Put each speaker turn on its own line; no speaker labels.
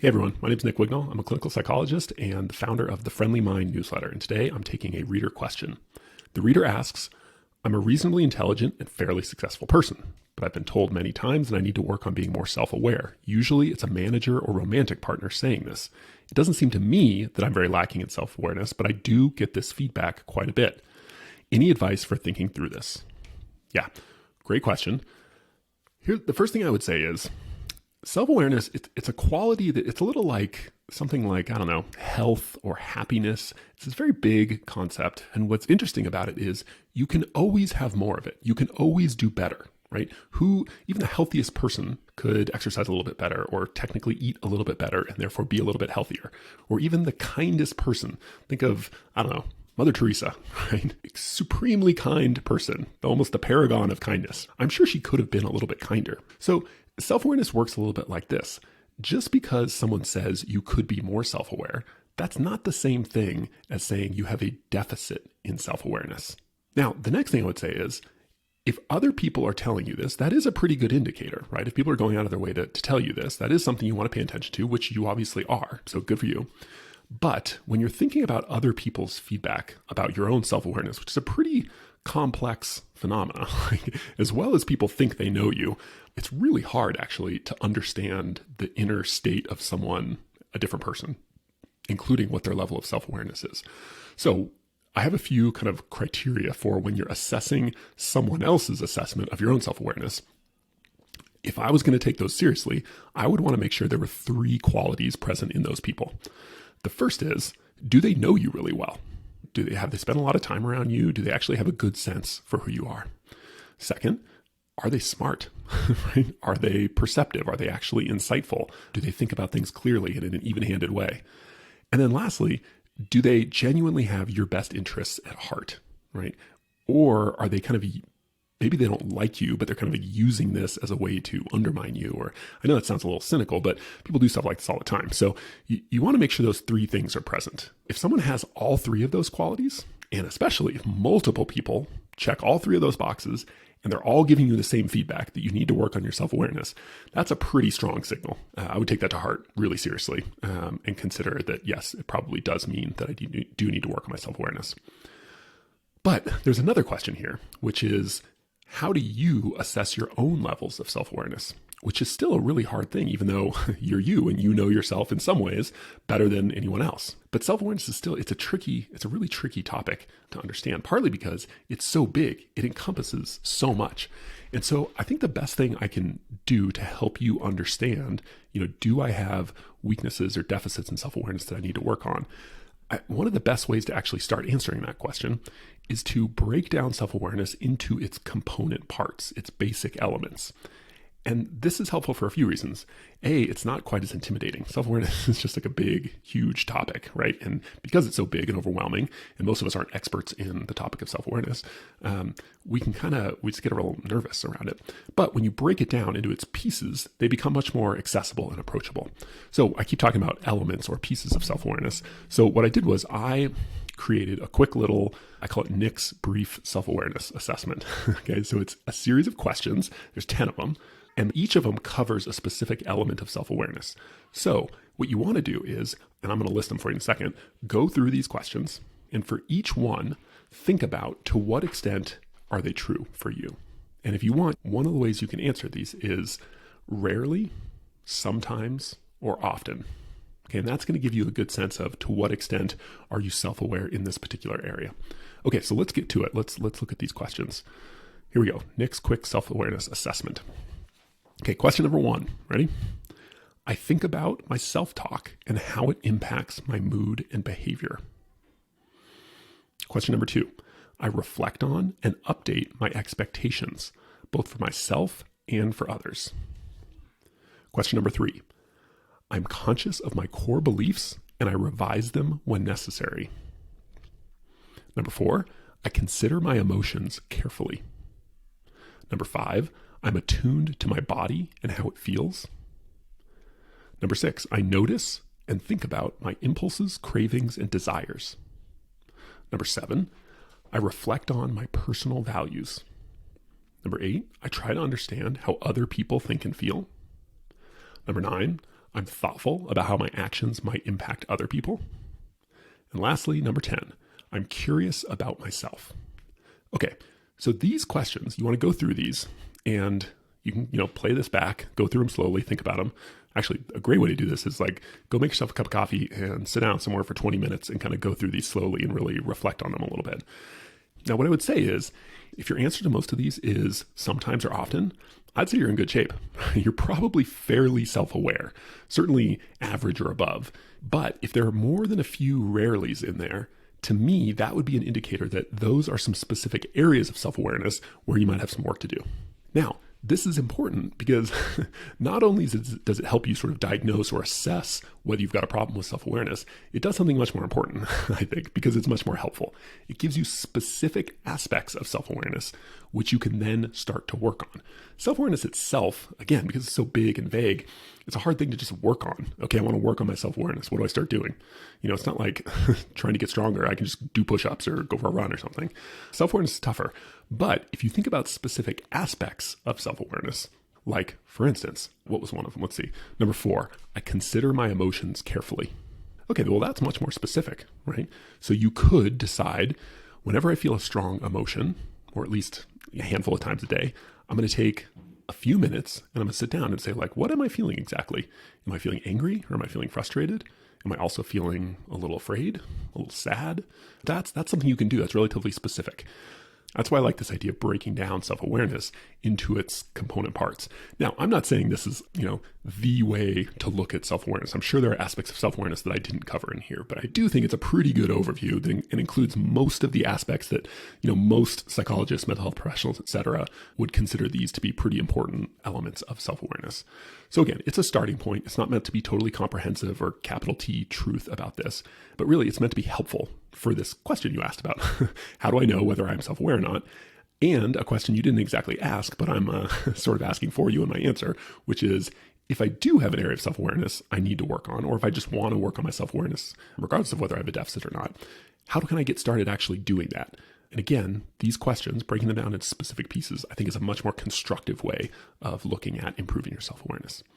Hey everyone, my name is Nick Wignall. I'm a clinical psychologist and the founder of the Friendly Mind newsletter. And today I'm taking a reader question. The reader asks, I'm a reasonably intelligent and fairly successful person, but I've been told many times that I need to work on being more self-aware. Usually it's a manager or romantic partner saying this. It doesn't seem to me that I'm very lacking in self-awareness, but I do get this feedback quite a bit. Any advice for thinking through this? Yeah, great question. Here, the first thing I would say is, self-awareness, it's a quality that it's a little like something like, I don't know, health or happiness. It's this very big concept. And what's interesting about it is you can always have more of it. You can always do better, right? Even the healthiest person could exercise a little bit better or technically eat a little bit better and therefore be a little bit healthier. Or even the kindest person. Think of, I don't know, Mother Teresa, right? Supremely kind person, almost the paragon of kindness. I'm sure she could have been a little bit kinder. So self-awareness works a little bit like this. Just because someone says you could be more self-aware, that's not the same thing as saying you have a deficit in self-awareness. Now, the next thing I would say is, if other people are telling you this, that is a pretty good indicator, right? If people are going out of their way to tell you this, that is something you want to pay attention to, which you obviously are. So good for you. But when you're thinking about other people's feedback about your own self-awareness, which is a pretty complex phenomena, as well as people think they know you, it's really hard actually to understand the inner state of someone, a different person, including what their level of self-awareness is. So I have a few kind of criteria for when you're assessing someone else's assessment of your own self-awareness. If I was going to take those seriously, I would want to make sure there were three qualities present in those people. The first is, do they know you really well? Have they spent a lot of time around you? Do they actually have a good sense for who you are? Second, are they smart? Right? Are they perceptive? Are they actually insightful? Do they think about things clearly and in an even-handed way? And then lastly, do they genuinely have your best interests at heart? Right? Or are they kind of, maybe they don't like you, but they're kind of using this as a way to undermine you? Or I know that sounds a little cynical, but people do stuff like this all the time. So you want to make sure those three things are present. If someone has all three of those qualities, and especially if multiple people check all three of those boxes, and they're all giving you the same feedback that you need to work on your self-awareness, that's a pretty strong signal. I would take that to heart really seriously and consider that, yes, it probably does mean that I do need to work on my self-awareness. But there's another question here, which is, how do you assess your own levels of self-awareness? Which is still a really hard thing, even though you're you and you know yourself in some ways better than anyone else. But self-awareness is still, it's a really tricky topic to understand, partly because it's so big, it encompasses so much. And so I think the best thing I can do to help you understand, do I have weaknesses or deficits in self-awareness that I need to work on? One of the best ways to actually start answering that question is to break down self-awareness into its component parts, its basic elements. And this is helpful for a few reasons. A, it's not quite as intimidating. Self-awareness is just like a big, huge topic, right? And because it's so big and overwhelming, and most of us aren't experts in the topic of self-awareness, we just get a little nervous around it. But when you break it down into its pieces, they become much more accessible and approachable. So I keep talking about elements or pieces of self-awareness. So what I did was I created a quick little, I call it Nick's brief self-awareness assessment. Okay, so it's a series of questions. There's 10 of them. And each of them covers a specific element of self-awareness. So what you want to do is, and I'm going to list them for you in a second, go through these questions. And for each one, think about to what extent are they true for you? And if you want, one of the ways you can answer these is rarely, sometimes, or often. Okay, and that's going to give you a good sense of to what extent are you self-aware in this particular area. Okay, so let's get to it. Let's look at these questions. Here we go. Nick's quick self-awareness assessment. Okay, question number 1. Ready? I think about my self-talk and how it impacts my mood and behavior. Question number 2. I reflect on and update my expectations, both for myself and for others. Question number 3. I'm conscious of my core beliefs and I revise them when necessary. Number 4. I consider my emotions carefully. Number 5. I'm attuned to my body and how it feels. Number 6, I notice and think about my impulses, cravings, and desires. Number 7, I reflect on my personal values. Number 8, I try to understand how other people think and feel. Number 9, I'm thoughtful about how my actions might impact other people. And lastly, number 10, I'm curious about myself. Okay, so these questions, you want to go through these and you can, play this back, go through them slowly, think about them. Actually, a great way to do this is like go make yourself a cup of coffee and sit down somewhere for 20 minutes and kind of go through these slowly and really reflect on them a little bit. Now, what I would say is if your answer to most of these is sometimes or often, I'd say you're in good shape. You're probably fairly self-aware, certainly average or above. But if there are more than a few rarelys in there, to me, that would be an indicator that those are some specific areas of self-awareness where you might have some work to do. Now, this is important because not only does it help you sort of diagnose or assess whether you've got a problem with self-awareness, it does something much more important, I think, because it's much more helpful. It gives you specific aspects of self-awareness, which you can then start to work on. Self-awareness itself, again, because it's so big and vague, it's a hard thing to just work on. Okay, I want to work on my self-awareness. What do I start doing? It's not like trying to get stronger. I can just do push-ups or go for a run or something. Self-awareness is tougher. But if you think about specific aspects of self-awareness, like, for instance, what was one of them? Let's see. Number 4, I consider my emotions carefully. Okay, well, that's much more specific, right? So you could decide whenever I feel a strong emotion, or at least a handful of times a day, I'm going to take a few minutes and I'm going to sit down and say, like, what am I feeling exactly? Am I feeling angry or am I feeling frustrated? Am I also feeling a little afraid, a little sad? That's something you can do. That's relatively specific. That's why I like this idea of breaking down self-awareness into its component parts. Now, I'm not saying this is, the way to look at self-awareness. I'm sure there are aspects of self-awareness that I didn't cover in here, but I do think it's a pretty good overview that it includes most of the aspects that, most psychologists, mental health professionals, etc., would consider these to be pretty important elements of self-awareness. So again, it's a starting point. It's not meant to be totally comprehensive or capital T truth about this, but really it's meant to be helpful for this question you asked about. How do I know whether I'm self-aware or not? And a question you didn't exactly ask, but I'm sort of asking for you in my answer, which is, if I do have an area of self-awareness I need to work on, or if I just want to work on my self-awareness, regardless of whether I have a deficit or not, how can I get started actually doing that? And again, these questions, breaking them down into specific pieces, I think is a much more constructive way of looking at improving your self-awareness.